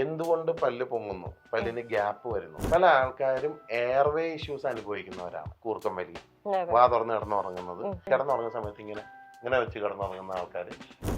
എന്തുകൊണ്ട് പല്ല് പൊങ്ങുന്നു, പല്ലിന് ഗ്യാപ്പ് വരുന്നു? പല ആൾക്കാരും എയർവേ ഇഷ്യൂസ് അനുഭവിക്കുന്നവരാണ്. കൂർക്കം വലി, വാ തുറന്ന് കിടന്നുറങ്ങുന്നത്, കിടന്നുറങ്ങുന്ന സമയത്ത് ഇങ്ങനെ വെച്ച് കിടന്നുറങ്ങുന്ന ആൾക്കാർ.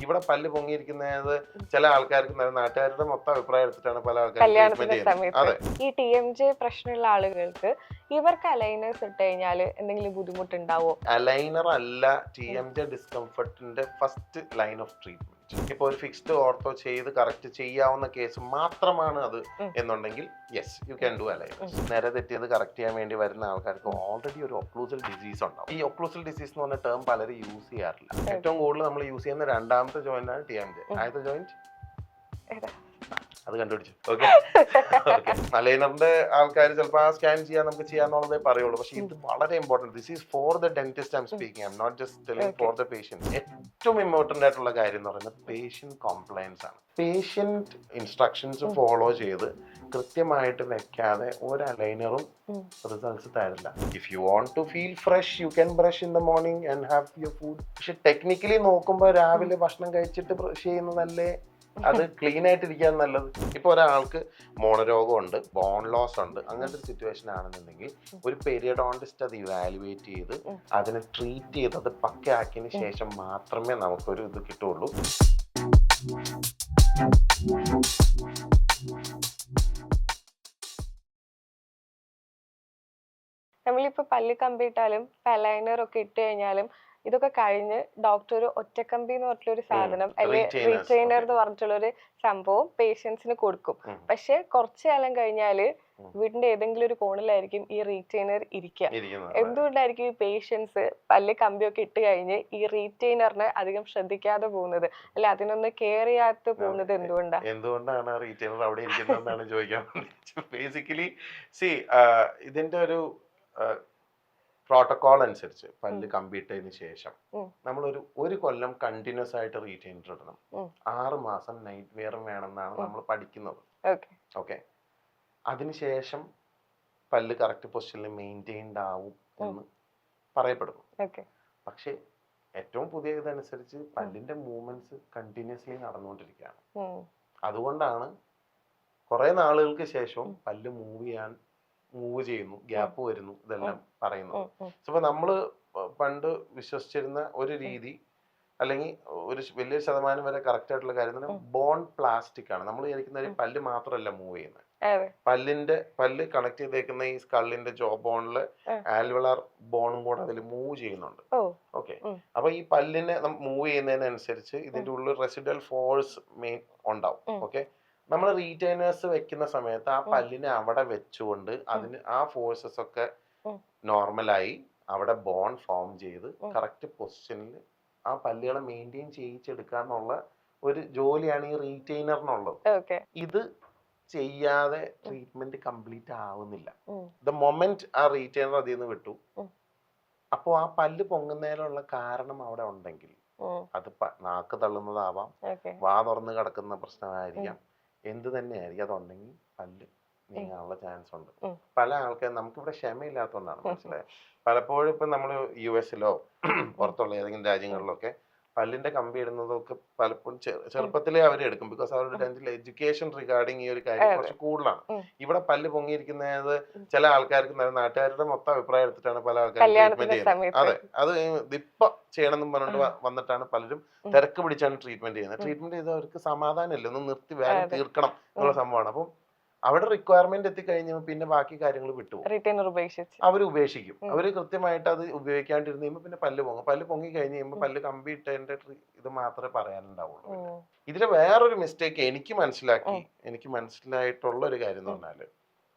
ഇവിടെ പല്ല് പൊങ്ങിയിരിക്കുന്നത് ചില ആൾക്കാർക്ക്, നാട്ടുകാരുടെ മൊത്തം അഭിപ്രായം എടുത്തിട്ടാണ് പല ആൾക്കാരും. അതെ, ഈ TMJ പ്രശ്നമുള്ള ആളുകൾക്ക് ഇവർക്ക് അലൈനേഴ്സ് ഇട്ട് കഴിഞ്ഞാൽ എന്തെങ്കിലും ബുദ്ധിമുട്ടുണ്ടാവോ? അലൈനർ അല്ല TMJ ഡിസ്കംഫർട്ടിന്റെ ഫസ്റ്റ് ലൈൻ ഓഫ് ട്രീറ്റ്മെന്റ്. ഇപ്പൊ ഒരു ഫിക്സ്ഡ് ഓർത്തോ ചെയ്ത് കറക്റ്റ് ചെയ്യാവുന്ന കേസ് മാത്രമാണ് അത് എന്നുണ്ടെങ്കിൽ yes, you can do aligner. നേരെ തെറ്റിയത് കറക്റ്റ് ചെയ്യാൻ വേണ്ടി വരുന്ന ആൾക്കാർക്ക് ഓൾറെഡി ഒരു ഒക്ലൂസൽ ഡിസീസ് ഉണ്ടാവും. ഈ ഒക്ലൂസൽ ഡിസീസ് എന്ന് പറഞ്ഞ ടേം പലരും യൂസ് ചെയ്യാറില്ല. ഏറ്റവും കൂടുതൽ നമ്മൾ യൂസ് ചെയ്യുന്ന രണ്ടാമത്തെ ജോയിന്റ് ആണ് TMJ. ആദ്യത്തെ ജോയിന്റ് അത് കണ്ടുപിടിച്ചു. ഓക്കെ, അലൈനറിന്റെ ആൾക്കാർ ചിലപ്പോൾ ആ സ്കാൻ ചെയ്യാൻ നമുക്ക് ചെയ്യാന്നുള്ളതേ പറയുള്ളൂ. പക്ഷെ ഇത് വളരെ important. This is for the dentist I am speaking. I am not just telling for the patient. ഏറ്റവും ഇമ്പോർട്ടന്റ് ആയിട്ടുള്ള കാര്യം എന്ന് പറയുന്നത് പേഷ്യന്റ് കോംപ്ലയൻസ് ആണ്. പേഷ്യന്റ് ഇൻസ്ട്രക്ഷൻസ് ഫോളോ ചെയ്ത് കൃത്യമായിട്ട് വെക്കാതെ ഒരു അലൈനറും റിസൾട്ട്സ് തരില്ല. If you want to feel fresh, you can brush in the morning and have your food. പക്ഷെ ടെക്നിക്കലി നോക്കുമ്പോൾ രാവിലെ ഭക്ഷണം കഴിച്ചിട്ട് ബ്രഷ് ചെയ്യുന്നതല്ലേ അത് ക്ലീൻ ആയിട്ടിരിക്കാൻ നല്ലത്. ഇപ്പൊ ഒരാൾക്ക് മോണരോഗമുണ്ട്, ബോൺ ലോസ് ഉണ്ട്, അങ്ങനത്തെ ഒരു സിറ്റുവേഷൻ ആണെന്നുണ്ടെങ്കിൽ ഒരു പെരിയഡോണ്ടിസ്റ്റ് അത് ഇവാലുവേറ്റ് ചെയ്ത് അതിനെ ട്രീറ്റ് ചെയ്ത് അത് പക്കയാക്കിയതിന് ശേഷം മാത്രമേ നമുക്കൊരു ഇത് കിട്ടുള്ളൂ. നമ്മളിപ്പോ പല്ല് കമ്പിയിട്ടാലും അലൈനർ ഒക്കെ ഇട്ട് കഴിഞ്ഞാലും ഇതൊക്കെ കഴിഞ്ഞ് ഡോക്ടർ ഒറ്റക്കമ്പി എന്ന് പറഞ്ഞിട്ടുള്ള ഒരു സാധനം അല്ലെങ്കിൽ റീറ്റെയിനർ എന്ന് പറഞ്ഞിട്ടുള്ള ഒരു സംഭവം പേഷ്യൻസിന് കൊടുക്കും. പക്ഷെ കുറച്ചു കാലം കഴിഞ്ഞാല് വീടിന്റെ ഏതെങ്കിലും ഒരു കോണിലായിരിക്കും ഈ റീറ്റെയിനർ ഇരിക്കുക. എന്തുകൊണ്ടായിരിക്കും ഈ പേഷ്യൻസ് പല്ല് കമ്പിയൊക്കെ ഇട്ട് കഴിഞ്ഞ് ഈ റീറ്റെയിനറിന് അധികം ശ്രദ്ധിക്കാതെ പോകുന്നത്, അല്ലെ അതിനൊന്ന് കെയർ ചെയ്യാതെ പോകുന്നത് എന്തുകൊണ്ടാണ് റീറ്റെയിനർ അവിടെ ഇരിക്കുന്നതെന്നാണ് ചോദിക്കാൻ. ബേസിക്കലി ഇതിന്റെ ഒരു പ്രോട്ടോകോൾ അനുസരിച്ച് പല്ല് കമ്പിയിട്ടതിന് ശേഷം നമ്മൾ ഒരു കൊല്ലം കണ്ടിന്യൂസ് ആയിട്ട് റീറ്റെയിനർ ഇടണം. 6 മാസം നൈറ്റ് വെയറും വേണമെന്നാണ് നമ്മൾ പഠിക്കുന്നത്. ഓക്കെ, അതിനുശേഷം പല്ല് കറക്റ്റ് പൊസിഷനിൽ മെയിൻറ്റെയിൻഡ് ആവും എന്ന് പറയപ്പെടുന്നു. പക്ഷെ ഏറ്റവും പുതിയ ഇതനുസരിച്ച് പല്ലിന്റെ മൂവ്മെന്റ്സ് കണ്ടിന്യൂസ്ലി നടന്നുകൊണ്ടിരിക്കുകയാണ്. അതുകൊണ്ടാണ് കുറെ നാളുകൾക്ക് ശേഷവും പല്ല് മൂവ് ചെയ്യുന്നു, ഗ്യാപ്പ് വരുന്നു, ഇതെല്ലാം പറയുന്നത്. അപ്പൊ നമ്മള് പണ്ട് വിശ്വസിച്ചിരുന്ന ഒരു രീതി, അല്ലെങ്കിൽ ഒരു വലിയ ശതമാനം വരെ കറക്റ്റ് ആയിട്ടുള്ള കാര്യം ബോൺ പ്ലാസ്റ്റിക് ആണ്. നമ്മൾ വിചാരിക്കുന്ന പല്ല് മാത്രമല്ല മൂവ് ചെയ്യുന്നത്, പല്ല് കണക്ട് ചെയ്തേക്കുന്ന ഈ സ്കള്ളിന്റെ ജോ ബോണില് ആൽവലാർ ബോണും കൂടെ അതിൽ മൂവ് ചെയ്യുന്നുണ്ട്. ഓക്കെ, അപ്പൊ ഈ പല്ലിനെ മൂവ് ചെയ്യുന്നതിനനുസരിച്ച് ഇതിന്റെ ഉള്ളിൽ റെസിഡൽ ഫോഴ്സ് മെയിൻ ഉണ്ടാവും. ഓക്കെ, നമ്മൾ റീറ്റൈനേഴ്സ് വെക്കുന്ന സമയത്ത് ആ പല്ലിനെ അവിടെ വെച്ചുകൊണ്ട് അതിന് ആ ഫോഴ്സസ് ഒക്കെ നോർമലായി അവിടെ ബോൺ ഫോം ചെയ്ത് കറക്റ്റ് പൊസിഷനിൽ ആ പല്ലുകളെ മെയിൻറ്റെയിൻ ചെയ്യിച്ചെടുക്കുക എന്നുള്ള ഒരു ജോലിയാണ് ഈ റീറ്റെയിനറിനുള്ളത്. ഇത് ചെയ്യാതെ ട്രീറ്റ്മെന്റ് കംപ്ലീറ്റ് ആവുന്നില്ല. ദ മൊമെന്റ് ആ റീറ്റെയിനർ അതിൽ നിന്ന് വിട്ടു, അപ്പോൾ ആ പല്ല് പൊങ്ങുന്നതിനുള്ള കാരണം അവിടെ ഉണ്ടെങ്കിൽ അത് നാക്ക് തള്ളുന്നതാവാം, വാ തുറന്ന് കിടക്കുന്ന പ്രശ്നമായിരിക്കാം, എന്ത് തന്നെയായിരിക്കും, അതുണ്ടെങ്കിൽ പല്ല് നീങ്ങാനുള്ള ചാൻസ് ഉണ്ട്. പല ആൾക്കാരും നമുക്കിവിടെ ക്ഷമയില്ലാത്തതുകൊണ്ടാണ്, മനസ്സിലായത്. പലപ്പോഴും ഇപ്പൊ നമ്മൾ US-ലോ പുറത്തുള്ള ഏതെങ്കിലും രാജ്യങ്ങളിലൊക്കെ പല്ലിന്റെ കമ്പി ഇടുന്നതൊക്കെ പലപ്പോഴും ചെറുപ്പത്തിലേ അവരെടുക്കും. ബിക്കോസ് അവരുടെ ഡെന്റൽ എഡ്യൂക്കേഷൻ റിഗാർഡിങ് ഈ ഒരു കാര്യം കുറച്ച് കൂടുതലാണ്. ഇവിടെ പല്ല് പൊങ്ങിയിരിക്കുന്നത് ചില ആൾക്കാർക്ക്, നാട്ടുകാരുടെ മൊത്തം അഭിപ്രായം എടുത്തിട്ടാണ് പല ആൾക്കാരും ട്രീറ്റ്മെന്റ് ചെയ്യുന്നത്. അതെ, അത് ഇപ്പൊ ചെയ്യണമെന്നും പറഞ്ഞിട്ട് വന്നിട്ടാണ് പലരും തിരക്ക് പിടിച്ചാണ് ട്രീറ്റ്മെന്റ് ചെയ്യുന്നത്. ട്രീറ്റ്മെന്റ് ചെയ്ത് അവർക്ക് സമാധാനമില്ല, ഒന്ന് നിർത്തി വേഗം തീർക്കണം എന്നുള്ള സംഭവമാണ്. അപ്പം അവിടെ റിക്വയർമെന്റ് എത്തിക്കഴിഞ്ഞാൽ പിന്നെ ബാക്കി കാര്യങ്ങൾ വിട്ടുപോകും, അവർ ഉപേക്ഷിക്കും. അവര് കൃത്യമായിട്ട് അത് ഉപയോഗിക്കാണ്ടിരുന്ന് കഴിയുമ്പോൾ പിന്നെ പല്ല് പൊങ്ങി കഴിഞ്ഞ് കഴിയുമ്പോൾ പല്ല് കമ്പി ഇട്ടതിന്റെ ഇത് മാത്രമേ പറയാനുണ്ടാവുള്ളൂ. ഇതില് വേറൊരു മിസ്റ്റേക്ക് എനിക്ക് മനസ്സിലായിട്ടുള്ള ഒരു കാര്യം എന്ന് പറഞ്ഞാല്,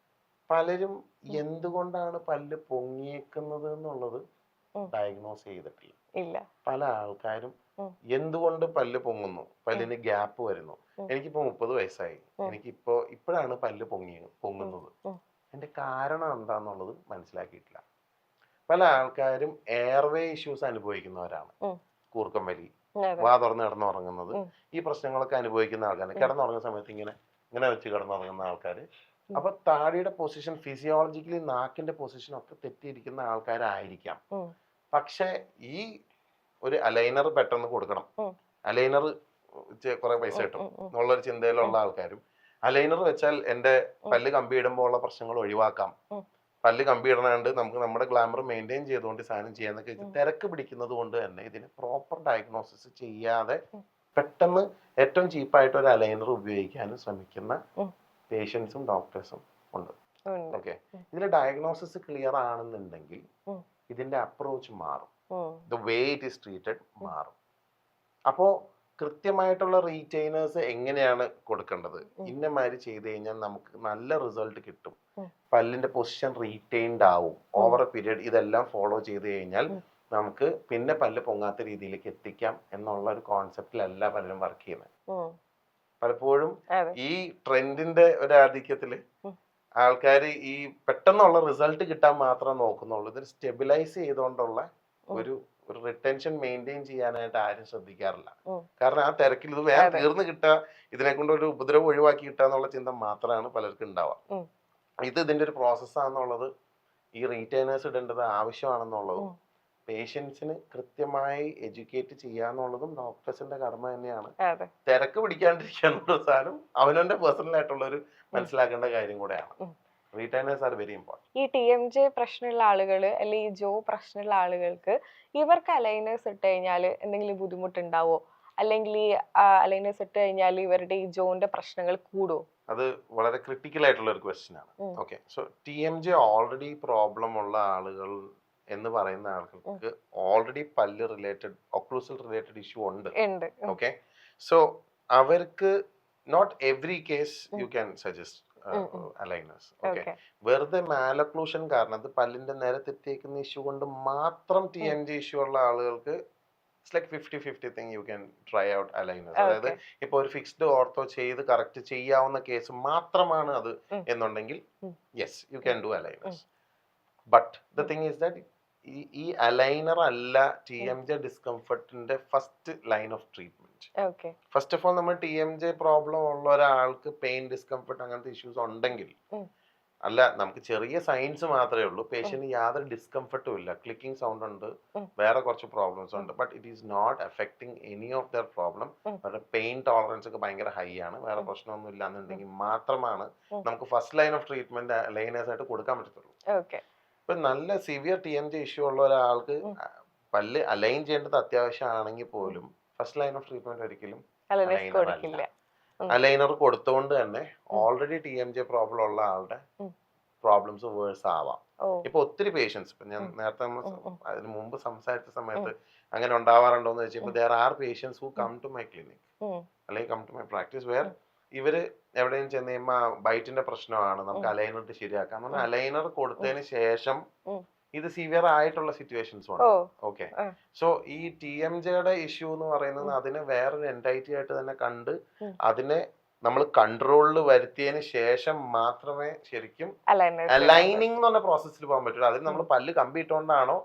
പലരും എന്തുകൊണ്ടാണ് പല്ല് പൊങ്ങിയേക്കുന്നത് എന്നുള്ളത് ഡയഗ്നോസ് ചെയ്തിട്ടില്ല. പല ആൾക്കാരും എന്തുകൊണ്ട് പല്ല് പൊങ്ങുന്നു, പല്ലിന് ഗ്യാപ്പ് വരുന്നു. എനിക്കിപ്പോ 30 വയസ്സായി, ഇപ്പോഴാണ് പല്ല് പൊങ്ങുന്നത്, അതിന്റെ കാരണം എന്താന്നുള്ളത് മനസ്സിലാക്കിയിട്ടില്ല. പല ആൾക്കാരും എയർവേ ഇഷ്യൂസ് അനുഭവിക്കുന്നവരാണ്. കൂർക്കം വലി, വാ തുറന്ന് കിടന്നുറങ്ങുന്നത്, ഈ പ്രശ്നങ്ങളൊക്കെ അനുഭവിക്കുന്ന ആൾക്കാർ, കിടന്നുറങ്ങുന്ന സമയത്ത് ഇങ്ങനെ വെച്ച് കിടന്നുറങ്ങുന്ന ആൾക്കാര്. അപ്പൊ താടിയുടെ പൊസിഷൻ, ഫിസിയോളജിക്കലി നാക്കിന്റെ പൊസിഷൻ ഒക്കെ തെറ്റിയിരിക്കുന്ന ആൾക്കാരായിരിക്കാം. പക്ഷെ ഈ ഒരു അലൈനർ പെട്ടെന്ന് കൊടുക്കണം, അലൈനർ കുറെ പൈസ കിട്ടും എന്നുള്ളൊരു ചിന്തയിലുള്ള ആൾക്കാരും അലൈനർ വെച്ചാൽ എന്റെ പല്ല് കമ്പി ഇടുമ്പോൾ ഉള്ള പ്രശ്നങ്ങൾ ഒഴിവാക്കാം, പല്ല് കമ്പി ഇടണാണ്ട് നമുക്ക് നമ്മുടെ ഗ്ലാമർ മെയിൻറ്റെയിൻ ചെയ്തുകൊണ്ട് സാധനം ചെയ്യാന്നൊക്കെ തിരക്ക് പിടിക്കുന്നത് കൊണ്ട് തന്നെ ഇതിന് പ്രോപ്പർ ഡയഗ്നോസിസ് ചെയ്യാതെ പെട്ടെന്ന് ഏറ്റവും ചീപ്പായിട്ട് ഒരു അലൈനർ ഉപയോഗിക്കാനും ശ്രമിക്കുന്ന പേഷ്യൻസും ഡോക്ടേഴ്സും ഉണ്ട്. ഓക്കെ, ഇതിന്റെ ഡയഗ്നോസിസ് ക്ലിയർ ആണെന്നുണ്ടെങ്കിൽ ഇതിന്റെ അപ്രോച്ച് മാറും, the way it is treated മാറും. അപ്പോ കൃത്യമായിട്ടുള്ള റീറ്റെയിനേഴ്സ് എങ്ങനെയാണ് കൊടുക്കേണ്ടത്, ഇന്നമാതിരി ചെയ്ത് കഴിഞ്ഞാൽ നമുക്ക് നല്ല റിസൾട്ട് കിട്ടും, പല്ലിന്റെ പൊസിഷൻ റീറ്റെയിൻഡ് ആവും ഓവർ എ പീരിയഡ്, ഇതെല്ലാം ഫോളോ ചെയ്ത് കഴിഞ്ഞാൽ നമുക്ക് പിന്നെ പല്ല് പൊങ്ങാത്ത രീതിയിലേക്ക് എത്തിക്കാം എന്നുള്ള ഒരു കോൺസെപ്റ്റിലല്ല പലരും വർക്ക് ചെയ്യുന്നത്. പലപ്പോഴും ഈ ട്രെൻഡിന്റെ ഒരു ആധിക്യത്തില് ആൾക്കാർ ഈ പെട്ടെന്നുള്ള റിസൾട്ട് കിട്ടാൻ മാത്രം നോക്കുന്നുള്ളൂ. ഇത് സ്റ്റെബിലൈസ് ചെയ്തുകൊണ്ടുള്ള ഒരു റിട്ടൻഷൻ മെയിൻറ്റെയിൻ ചെയ്യാനായിട്ട് ആരും ശ്രദ്ധിക്കാറില്ല. കാരണം ആ തിരക്കിൽ ഇത് വേഗം തീർന്നു കിട്ടുക, ഇതിനെ കൊണ്ട് ഒരു ഉപദ്രവം ഒഴിവാക്കി കിട്ടുക എന്നുള്ള ചിന്ത മാത്രമാണ് പലർക്കും ഉണ്ടാവുക. ഇത് ഇതിന്റെ ഒരു പ്രോസസ്സാണെന്നുള്ളത്, ഈ റീറ്റെയിനേഴ്സ് ഇടേണ്ടത് ആവശ്യമാണെന്നുള്ളതും പേഷ്യൻസിന് കൃത്യമായി എഡ്യൂക്കേറ്റ് ചെയ്യാന്നുള്ളതും ഡോക്ടേഴ്സിന്റെ കടമ തന്നെയാണ്. തിരക്ക് പിടിക്കാണ്ടിരിക്കുക എന്നുള്ള സാധനം അവനവന്റെ പേഴ്സണൽ ആയിട്ടുള്ള ഒരു മനസ്സിലാക്കേണ്ട കാര്യം കൂടെയാണ്. റീറ്റെയിനേഴ്സ് ആർ വെരി ഇമ്പോർട്ടന്റ്. ഈ TMJ പ്രശ്നമുള്ള ആളുകൾ അല്ലെങ്കിൽ ഈ ജോ പ്രശ്നമുള്ള ആളുകൾക്ക് ഇവർക്ക് അലൈനേഴ്സ് ഇട്ട് കഴിഞ്ഞാൽ എന്തെങ്കിലും ബുദ്ധിമുട്ടുണ്ടാവോ, അല്ലെങ്കിൽ ഈ അലൈനേഴ്സ് ഇട്ട് കഴിഞ്ഞാൽ ഇവരുടെ ഈ ജോന്റെ പ്രശ്നങ്ങൾ കൂടുമോ? അത് വളരെ ക്രിട്ടിക്കൽ ആയിട്ടുള്ള ഒരു ക്വസ്റ്റ്യൻ ആണ്. Okay, so TMJ already problem ഉള്ള ആളുകൾ എന്ന് പറയുന്ന ആളുകൾക്ക് ഓൾറെഡി പല്ല് റിലേറ്റഡ് ഒക്ലൂസൽ റിലേറ്റഡ് ഇഷ്യൂ ഉണ്ട്. ഓക്കെ, സോ അവർക്ക് not every case you can suggest aligners. Okay, വെറുതെ മാലക്ലൂഷൻ കാരണം അത് പല്ലിന്റെ നേരെ തെറ്റിയേക്കുന്ന ഇഷ്യൂ കൊണ്ട് മാത്രം TMJ ഇഷ്യൂ ഉള്ള ആളുകൾക്ക് it's like 50-50 thing, you can try out aligners. അതായത് ഇപ്പൊ ഒരു ഫിക്സ്ഡ് ഓർത്തോ ചെയ്ത് കറക്റ്റ് ചെയ്യാവുന്ന കേസ് മാത്രമാണ് അത് എന്നുണ്ടെങ്കിൽ yes you can do aligners. But the thing is that ഈ അലൈനർ അല്ല TMJ ഡിസ്കംഫർട്ടിന്റെ first line of treatment. First of all നമ്മൾ TMJ പ്രോബ്ലം ഉള്ള ഒരാൾക്ക് പെയിൻ ഡിസ്കംഫർട്ട് അങ്ങനത്തെ ഇഷ്യൂസ് ഉണ്ടെങ്കിൽ അല്ല, നമുക്ക് ചെറിയ സൈൻസ് മാത്രമേ ഉള്ളൂ, പേഷ്യന്റ് യാതൊരു ഡിസ്കംഫർട്ടും ഇല്ല, ക്ലിക്കിംഗ് സൗണ്ട് ഉണ്ട്, വേറെ കുറച്ച് പ്രോബ്ലംസ് ഉണ്ട്, but it is not affecting any of their problem, അവരുടെ പെയിൻ ടോളറൻസ് ഒക്കെ ഭയങ്കര ഹൈ ആണ്, വേറെ പ്രശ്നമൊന്നും ഇല്ല എന്നുണ്ടെങ്കിൽ മാത്രമാണ് നമുക്ക് first line of treatment aligners ആയിട്ട് കൊടുക്കാൻ പറ്റത്തുള്ളൂ. ഇപ്പൊ നല്ല സിവിയർ TMJ ഇഷ്യൂ ഉള്ള ഒരാൾക്ക് പല്ല് അലൈൻ ചെയ്യേണ്ടത് അത്യാവശ്യമാണെങ്കിൽ പോലും ഫസ്റ്റ് ലൈൻ ഓഫ് ട്രീറ്റ്മെന്റ് ഒരിക്കലും അലൈനർ കൊടുത്തുകൊണ്ട് തന്നെ ഓൾറെഡി TMJ പ്രോബ്ലം ഉള്ള ആളുടെ പ്രോബ്ലംസ് വേഴ്സ് ആവാം. ഇപ്പൊ ഒത്തിരി പേഷ്യൻസ്, ഇപ്പൊ ഞാൻ നേരത്തെ അതിന് മുമ്പ് സംസാരിച്ച സമയത്ത് അങ്ങനെ ഉണ്ടാവാറുണ്ടോ എന്ന് വെച്ചാൽ there are patients who come to my clinic അല്ലെങ്കിൽ come to my practice where ഇവര് എവിടെയും ചെന്ന് കഴിയുമ്പോൾ ബൈറ്റിന്റെ പ്രശ്നമാണ്, നമുക്ക് അലൈനർ ഇട്ട് ശരിയാക്കാം, അലൈനർ കൊടുത്തതിന് ശേഷം ഇത് സിവിയർ ആയിട്ടുള്ള സിറ്റുവേഷൻസ് ഉണ്ട്. ഓക്കെ, സോ ഈ TMJയുടെ ഇഷ്യൂ എന്ന് പറയുന്നത് അതിനെ വേറൊരു എൻറ്റൈറ്റി ആയിട്ട് തന്നെ കണ്ട് അതിനെ നമ്മൾ കൺട്രോളിൽ വരുത്തിയതിന് ശേഷം മാത്രമേ ശരിക്കും അലൈനിങ് എന്ന് പറഞ്ഞ പ്രോസസ്സിൽ പോകാൻ പറ്റുള്ളൂ. അതിന് നമ്മൾ പല്ല് കമ്പി ഇട്ടുകൊണ്ടാണോ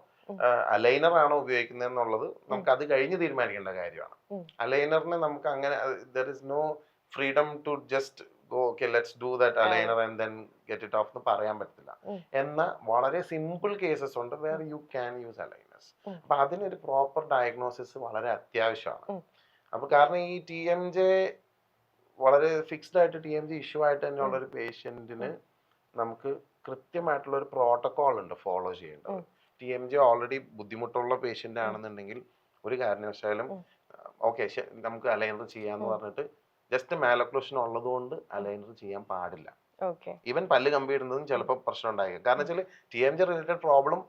അലൈനർ ആണോ ഉപയോഗിക്കുന്നത് എന്നുള്ളത് നമുക്ക് അത് കഴിഞ്ഞ് തീരുമാനിക്കേണ്ട കാര്യമാണ്. അലൈനറിനെ നമുക്ക് അങ്ങനെ there is no freedom to just go okay let's do that aligner and then get it off എന്ന് പറയാൻ പറ്റില്ല. എന്ന വളരെ സിമ്പിൾ കേസസ് ഉണ്ട് where you can use aligners. അപ്പൊ അതിനൊരു പ്രോപ്പർ ഡയഗ്നോസിസ് വളരെ അത്യാവശ്യമാണ്. അപ്പൊ കാരണം ഈ TMJ വളരെ ഫിക്സ്ഡ് ആയിട്ട് TMJ ഇഷ്യൂ ആയിട്ട് തന്നെയുള്ള ഒരു പേഷ്യന്റിന് നമുക്ക് കൃത്യമായിട്ടുള്ള ഒരു പ്രോട്ടോകോൾ ഉണ്ട് ഫോളോ ചെയ്യേണ്ടത്. TMJ ഓൾറെഡി ബുദ്ധിമുട്ടുള്ള പേഷ്യന്റ് ആണെന്നുണ്ടെങ്കിൽ ഒരു കാരണവശാലും ഓക്കെ നമുക്ക് അലൈനർ ചെയ്യാന്ന് പറഞ്ഞിട്ട് ജസ്റ്റ് മാലക്ലൂഷൻ ഉള്ളത് കൊണ്ട് അലൈനർ ചെയ്യാൻ പാടില്ല. ഈവൻ പല്ല് കമ്പി ഇടുന്നതും ചിലപ്പോൾ പ്രശ്നം ഉണ്ടായേക്കാം. കാരണം വെച്ചാൽ TMJ റിലേറ്റഡ് പ്രോബ്ലം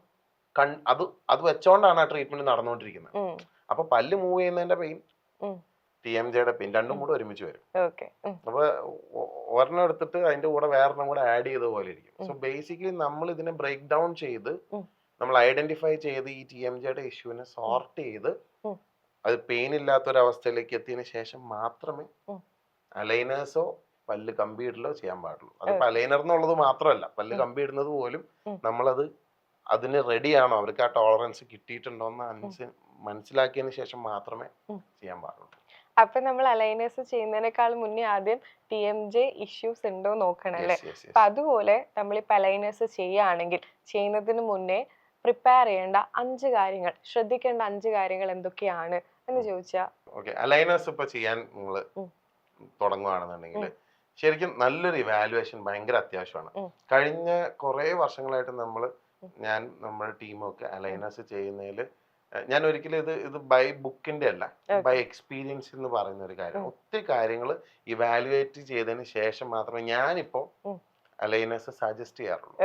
അത് വെച്ചോണ്ടാണ് ആ ട്രീറ്റ്മെന്റ് നടന്നുകൊണ്ടിരിക്കുന്നത്. അപ്പൊ പല്ല് മൂവ് ചെയ്യുന്നതിന്റെ പെയിൻ TMJയുടെ പെയിൻ രണ്ടും കൂടെ ഒരുമിച്ച് വരും. അപ്പൊ ഒരെണ്ണം എടുത്തിട്ട് അതിന്റെ കൂടെ വേറെണ്ണം കൂടെ ആഡ് ചെയ്ത പോലെ ഇരിക്കും. സോ ബേസിക്കലി നമ്മൾ ഇതിനെ ബ്രേക്ക് ഡൗൺ ചെയ്ത് നമ്മൾ ഐഡന്റിഫൈ ചെയ്ത് ഈ TMJയുടെ ഇഷ്യൂവിനെ സോർട്ട് ചെയ്ത് അത് പെയിൻ ഇല്ലാത്തൊരവസ്ഥയിലേക്ക് എത്തിയതിനു ശേഷം മാത്രമേ അലൈനേഴ്സോ പല്ല് കമ്പി ഇടലോ ചെയ്യാൻ പാടുള്ളൂ. അതിപ്പോ അലൈനർ എന്നുള്ളത് മാത്രമല്ല, പല്ല് കമ്പി ഇടുന്നത് പോലും നമ്മളത് അതിന് റെഡിയാണോ, അവർക്ക് ആ ടോളറൻസ് കിട്ടിയിട്ടുണ്ടോ എന്ന് മനസ്സിലാക്കിയതിന് ശേഷം മാത്രമേ ചെയ്യാൻ പാടുള്ളൂ. അപ്പൊ നമ്മൾ അലൈനേഴ്സ് ചെയ്യുന്നതിനേക്കാൾ മുന്നേ ആദ്യം TMJ ഇഷ്യൂസ് ഉണ്ടോ നോക്കണം അല്ലേ? അപ്പൊ അതുപോലെ നമ്മളിപ്പോ അലൈനേഴ്സ് ചെയ്യുകയാണെങ്കിൽ ചെയ്യുന്നതിന് മുന്നേ പ്രിപ്പയർ ചെയ്യേണ്ട 5 കാര്യങ്ങൾ, ശ്രദ്ധിക്കേണ്ട 5 കാര്യങ്ങൾ എന്തൊക്കെയാണ് എന്ന് ചോദിച്ചാ? ഓക്കെ, അലൈനേഴ്സ് ഇപ്പൊ ചെയ്യാൻ നിങ്ങൾ തുടങ്ങുകയാണെന്നുണ്ടെങ്കിൽ ശരിക്കും നല്ലൊരു ഇവാലുവേഷൻ ഭയങ്കര അത്യാവശ്യമാണ്. കഴിഞ്ഞ കുറേ വർഷങ്ങളായിട്ട് നമ്മുടെ ടീമൊക്കെ അലൈനേഴ്സ് ചെയ്യുന്നതിൽ ഞാൻ ഒരിക്കലും ഇത് ബൈ ബുക്കിന്റെ അല്ല, ബൈ എക്സ്പീരിയൻസ് എന്ന് പറയുന്ന ഒരു കാര്യം. ഒത്തിരി കാര്യങ്ങൾ ഇവാലുവേറ്റ് ചെയ്തതിന് ശേഷം മാത്രമേ ഞാനിപ്പോ അലൈനേഴ്സ് സജസ്റ്റ് ചെയ്യാറുള്ളൂ.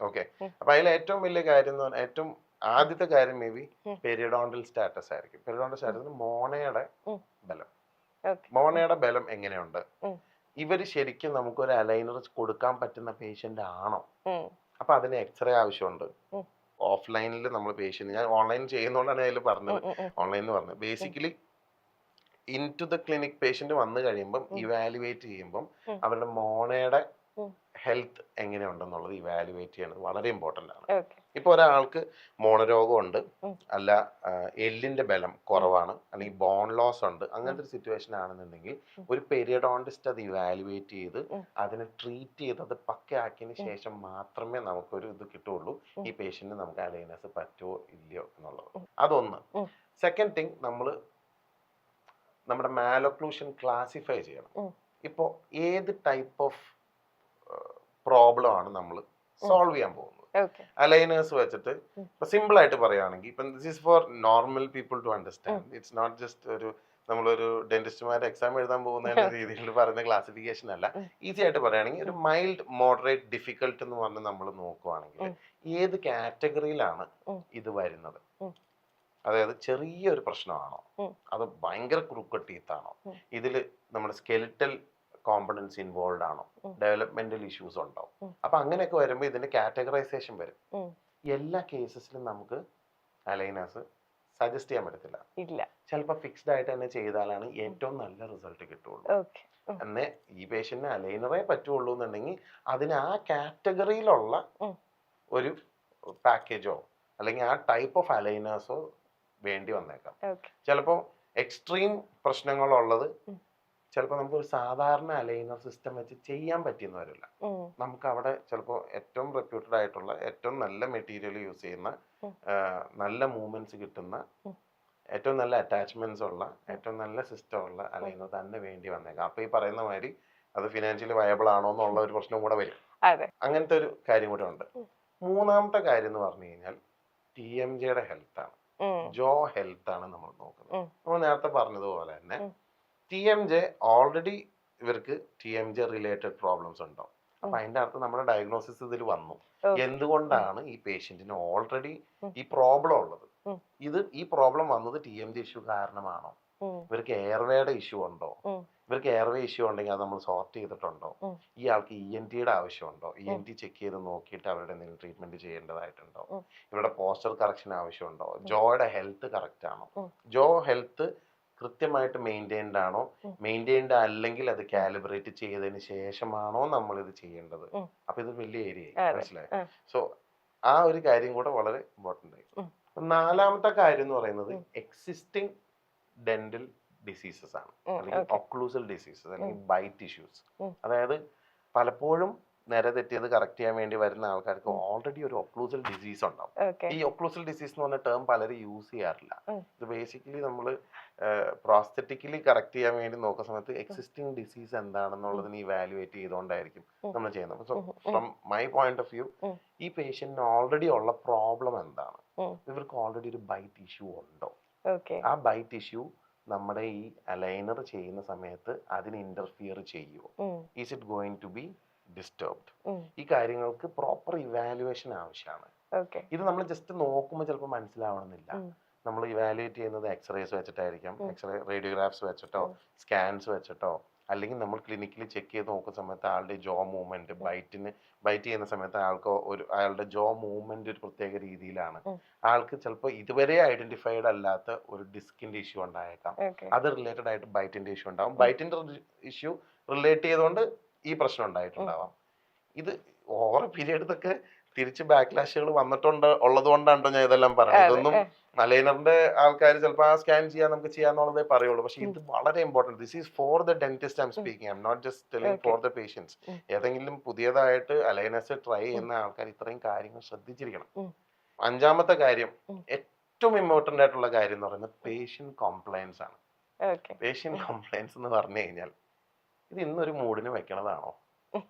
ഓക്കെ, അപ്പൊ അതിൽ ഏറ്റവും വലിയ കാര്യം എന്ന് പറഞ്ഞാൽ, ഏറ്റവും ആദ്യത്തെ കാര്യം മേ ബി പെരിയോഡോണ്ടൽ സ്റ്റാറ്റസ് ആയിരിക്കും. പെരിയോഡോണ്ടൽ സ്റ്റാറ്റസ് മോണയുടെ ബലം എങ്ങനെയുണ്ട്, ഇവര് ശരിക്കും നമുക്കൊരു അലൈനർ കൊടുക്കാൻ പറ്റുന്ന പേഷ്യന്റ് ആണോ? അപ്പൊ അതിന് എക്സ്റേ ആവശ്യമുണ്ട്. ഓഫ്ലൈനിൽ നമ്മൾ പേഷ്യന്റ്, ഞാൻ ഓൺലൈൻ ചെയ്യുന്നതുകൊണ്ടാണ് അതിൽ പറഞ്ഞത്, ഓൺലൈൻ എന്ന് പറഞ്ഞത്. Basically into the clinic patient വന്നു കഴിയുമ്പം ഇവാലുവേറ്റ് ചെയ്യുമ്പം അവരുടെ മോണയുടെ ഹെൽത്ത് എങ്ങനെയുണ്ടെന്നുള്ളത് ഇവാലുവേറ്റ് ചെയ്യുന്നത് വളരെ ഇമ്പോർട്ടന്റ് ആണ്. ഇപ്പൊ ഒരാൾക്ക് മോണരോഗമുണ്ട്, അല്ല എല്ലിന്റെ ബലം കുറവാണ്, അല്ലെങ്കിൽ ബോൺ ലോസ് ഉണ്ട്, അങ്ങനത്തെ ഒരു സിറ്റുവേഷൻ ആണെന്നുണ്ടെങ്കിൽ ഒരു പെരിയോഡോണ്ടിസ്റ്റ് അത് ഇവാലുവേറ്റ് ചെയ്ത് അതിനെ ട്രീറ്റ് ചെയ്ത് അത് പക്കയാക്കിയതിന് ശേഷം മാത്രമേ നമുക്കൊരു ഇത് കിട്ടുള്ളൂ, ഈ പേഷ്യന്റിന് നമുക്ക് അലൈനേഴ്സ് പറ്റുമോ ഇല്ലയോ എന്നുള്ളത്. അതൊന്ന്. സെക്കൻഡ് തിങ്, നമ്മുടെ മാലോക്ലൂഷൻ ക്ലാസിഫൈ ചെയ്യണം. ഇപ്പോ ഏത് ടൈപ്പ് ഓഫ് പ്രോബ്ലം ആണ് നമ്മൾ സോൾവ് ചെയ്യാൻ പോകുന്നത്. അലൈനേഴ്സ് വെച്ചിട്ട് ഇപ്പൊ സിമ്പിൾ ആയിട്ട് പറയുകയാണെങ്കിൽ, ഇപ്പം this is for normal people to understand. It's not just നമ്മളൊരു ഡെന്റിസ്റ്റുമാരുടെ എക്സാം എഴുതാൻ പോകുന്ന രീതിയിൽ പറയുന്ന ക്ലാസിഫിക്കേഷൻ അല്ല. ഈസി ആയിട്ട് പറയുകയാണെങ്കിൽ ഒരു മൈൽഡ്, മോഡറേറ്റ്, ഡിഫിക്കൽട്ട് എന്ന് പറഞ്ഞ് നമ്മൾ നോക്കുവാണെങ്കിൽ ഏത് കാറ്റഗറിയിലാണ് ഇത് വരുന്നത്? അതായത് ചെറിയൊരു പ്രശ്നമാണോ, അത് ഭയങ്കര ക്രൂക്കഡ് ടീത്താണോ, ഇതിൽ നമ്മുടെ സ്കെലിറ്റൽ കോമ്പണൻസ് ഇൻവോൾവ് ആണോ, ഡെവലപ്മെന്റൽ ഇഷ്യൂസ് ഉണ്ടോ? അപ്പൊ അങ്ങനെയൊക്കെ വരുമ്പോൾ ഇതിന്റെ കാറ്റഗറൈസേഷൻ വരും. എല്ലാ കേസസിലും നമുക്ക് അലൈനേഴ്സ് സജസ്റ്റ് ചെയ്യാൻ പറ്റത്തില്ല. ചിലപ്പോൾ ഫിക്സ്ഡ് ആയിട്ട് തന്നെ ചെയ്താലാണ് ഏറ്റവും നല്ല റിസൾട്ട് കിട്ടുള്ളൂ. എന്നേ ഈ പേഷ്യന്റിന് അലൈനറേ പറ്റുള്ളൂ എന്നുണ്ടെങ്കിൽ അതിന് ആ കാറ്റഗറിയിലുള്ള ഒരു പാക്കേജോ അല്ലെങ്കിൽ ആ ടൈപ്പ് ഓഫ് അലൈനേഴ്സോ വേണ്ടി വന്നേക്കാം. ചിലപ്പോൾ എക്സ്ട്രീം പ്രശ്നങ്ങളുള്ളത് ചിലപ്പോൾ നമുക്ക് ഒരു സാധാരണ അലൈനർ സിസ്റ്റം വെച്ച് ചെയ്യാൻ പറ്റിയെന്ന് വരില്ല. നമുക്ക് അവിടെ ചിലപ്പോൾ ഏറ്റവും റെപ്യൂട്ടഡ് ആയിട്ടുള്ള, ഏറ്റവും നല്ല മെറ്റീരിയൽ യൂസ് ചെയ്യുന്ന, നല്ല മൂവ്മെന്റ്സ് കിട്ടുന്ന, ഏറ്റവും നല്ല അറ്റാച്ച്മെന്റ്സ് ഉള്ള, ഏറ്റവും നല്ല സിസ്റ്റം ഉള്ള അലൈനർ തന്നെ വേണ്ടി വന്നേക്കാം. അപ്പൊ ഈ പറയുന്ന മാതിരി അത് ഫിനാൻഷ്യലി വയബിൾ ആണോ എന്നുള്ള ഒരു പ്രശ്നം കൂടെ വരും. അങ്ങനത്തെ ഒരു കാര്യം കൂടെ ഉണ്ട്. മൂന്നാമത്തെ കാര്യം എന്ന് പറഞ്ഞു കഴിഞ്ഞാൽ TMJയുടെ ഹെൽത്ത് ആണ്, ജോ ഹെൽത്ത് ആണ് നമ്മൾ നോക്കുന്നത്. നമ്മൾ നേരത്തെ പറഞ്ഞതുപോലെ തന്നെ TMJ ഓൾറെഡി ഇവർക്ക് TMJ റിലേറ്റഡ് പ്രോബ്ലംസ് ഉണ്ടാവും. അപ്പൊ അതിന്റെ അർത്ഥം നമ്മുടെ ഡയഗ്നോസിസ് ഇതിൽ വന്നു. എന്തുകൊണ്ടാണ് ഈ പേഷ്യന്റിന് ഓൾറെഡി ഈ പ്രോബ്ലം ഉള്ളത്? ഈ പ്രോബ്ലം വന്നത് TMJ ഇഷ്യൂ കാരണമാണോ? ഇവർക്ക് എയർവേയുടെ ഇഷ്യൂ ഉണ്ടോ? ഇവർക്ക് എയർവേ ഇഷ്യൂ ഉണ്ടെങ്കിൽ അത് നമ്മൾ സോർട്ട് ചെയ്തിട്ടുണ്ടോ? ഈ ആൾക്ക് ENTയുടെ ആവശ്യമുണ്ടോ? ENT ചെക്ക് ചെയ്ത് നോക്കിയിട്ട് അവരുടെ എന്തെങ്കിലും ട്രീറ്റ്മെന്റ് ചെയ്യേണ്ടതായിട്ടുണ്ടോ? ഇവരുടെ പോസ്റ്റർ കറക്ഷൻ ആവശ്യമുണ്ടോ? ജോയുടെ ഹെൽത്ത് കറക്റ്റ് ആണോ? ജോ ഹെൽത്ത് കൃത്യമായിട്ട് മെയിൻറ്റൈൻഡ് ആണോ? മെയിൻറ്റൈൻഡ് അല്ലെങ്കിൽ അത് കാലിബ്രേറ്റ് ചെയ്തതിന് ശേഷമാണോ നമ്മൾ ഇത് ചെയ്യേണ്ടത്? അപ്പൊ ഇത് വലിയ ഏരിയ, മനസ്സിലായി? സോ ആ ഒരു കാര്യം കൂടെ വളരെ ഇമ്പോർട്ടൻ്റ് ആയി. നാലാമത്തെ കാര്യം എന്ന് പറയുന്നത് എക്സിസ്റ്റിംഗ് ഡെന്റൽ ഡിസീസസ് ആണ്, അല്ലെങ്കിൽ ഒക്ലൂസൽ ഡിസീസസ്, അല്ലെങ്കിൽ ബൈറ്റ് ഇഷ്യൂസ്. അതായത് പലപ്പോഴും നേരെ തെറ്റിയത് കറക്റ്റ് ചെയ്യാൻ വേണ്ടി വരുന്ന ആൾക്കാർക്ക് ഓൾറെഡി ഒരു ഒക്ലൂസൽ ഡിസീസ് ഉണ്ടാവും. ഈ ഒക്ലൂസൽ ഡിസീസ് എന്ന് പറഞ്ഞ ടേം പലരും യൂസ് ചെയ്യാറില്ല. ഇത് ബേസിക്കലി നമ്മൾ പ്രോസ്തെറ്റിക്കലി കറക്റ്റ് ചെയ്യാൻ വേണ്ടി നോക്കുന്ന സമയത്ത് എക്സിസ്റ്റിംഗ് ഡിസീസ് എന്താണെന്നുള്ളതിന് ഇവാലുവേറ്റ് ചെയ്തുകൊണ്ടായിരിക്കും നമ്മൾ ചെയ്യുന്നത്. So from my point of view, ഈ പേഷ്യന്റിന് ഓൾറെഡി ഉള്ള പ്രോബ്ലം എന്താണ്? ഇവർക്ക് ഓൾറെഡി ഒരു ബൈറ്റ് ഇഷ്യൂ ഉണ്ടോ? ആ ബൈറ്റ് ഇഷ്യൂ നമ്മുടെ ഈ അലൈനർ ചെയ്യുന്ന സമയത്ത് അതിന് ഇന്റർഫിയർ ചെയ്യുമോ? Is it going to be disturbed? ഈ കാര്യങ്ങൾക്ക് പ്രോപ്പർ ഇവാലുവേഷൻ ആവശ്യമാണ്. ഇത് നമ്മൾ ജസ്റ്റ് നോക്കുമ്പോൾ ചിലപ്പോൾ മനസ്സിലാവണമെന്നില്ല. നമ്മൾ ഇവാലുവേറ്റ് ചെയ്യുന്നത് എക്സ്റേസ് വെച്ചിട്ടായിരിക്കാം, റേഡിയോഗ്രാഫ്സ് വെച്ചിട്ടോ സ്കാൻസ് വെച്ചിട്ടോ, അല്ലെങ്കിൽ നമ്മൾ ക്ലിനിക്കലി ചെക്ക് ചെയ്ത് നോക്കുന്ന സമയത്ത് ആളുടെ ജോ മൂവ്മെന്റ്, ബൈറ്റ് ചെയ്യുന്ന സമയത്ത് അയാളുടെ ജോ മൂവ്മെന്റ് ഒരു പ്രത്യേക രീതിയിലാണ്. ആൾക്ക് ചിലപ്പോൾ ഇതുവരെ ഐഡന്റിഫൈഡ് അല്ലാത്ത ഒരു ഡിസ്കിന്റെ ഇഷ്യൂ ഉണ്ടായേക്കാം, അത് റിലേറ്റഡ് ആയിട്ട് ബൈറ്റിന്റെ ഇഷ്യൂ ഉണ്ടാവും. ബൈറ്റിന്റെ ഇഷ്യൂ റിലേറ്റ് ചെയ്തുകൊണ്ട് ഈ പ്രശ്നം ഉണ്ടായിട്ടുണ്ടാവാം. ഇത് ഓവർ പീരിയഡൊക്കെ തിരിച്ച് ബാക്ക്ലാഷുകൾ ഉള്ളത് കൊണ്ടാണോ ഞാൻ ഇതെല്ലാം പറയുന്നത്. ഇതൊന്നും അലൈനറിന്റെ ആൾക്കാർ ചിലപ്പോൾ ആ സ്കാൻ ചെയ്യാൻ നമുക്ക് ചെയ്യാന്നുള്ളതേ പറയുള്ളൂ. പക്ഷെ ഇത് വളരെ important. This is for the dentist I am speaking, I am not just telling for the patients. ഏതെങ്കിലും പുതിയതായിട്ട് അലൈനേഴ്സ് ട്രൈ ചെയ്യുന്ന ആൾക്കാർ ഇത്രയും കാര്യങ്ങൾ ശ്രദ്ധിച്ചിരിക്കണം. അഞ്ചാമത്തെ കാര്യം, ഏറ്റവും ഇമ്പോർട്ടന്റ് ആയിട്ടുള്ള കാര്യം എന്ന് പറയുന്നത് പേഷ്യന്റ് കോംപ്ലയൻസ് ആണ്. പേഷ്യന്റ് കോംപ്ലയൻസ് എന്ന് പറഞ്ഞു കഴിഞ്ഞാൽ ഇത് ഇന്നൊരു മൂഡിന് വെക്കണതാണോ,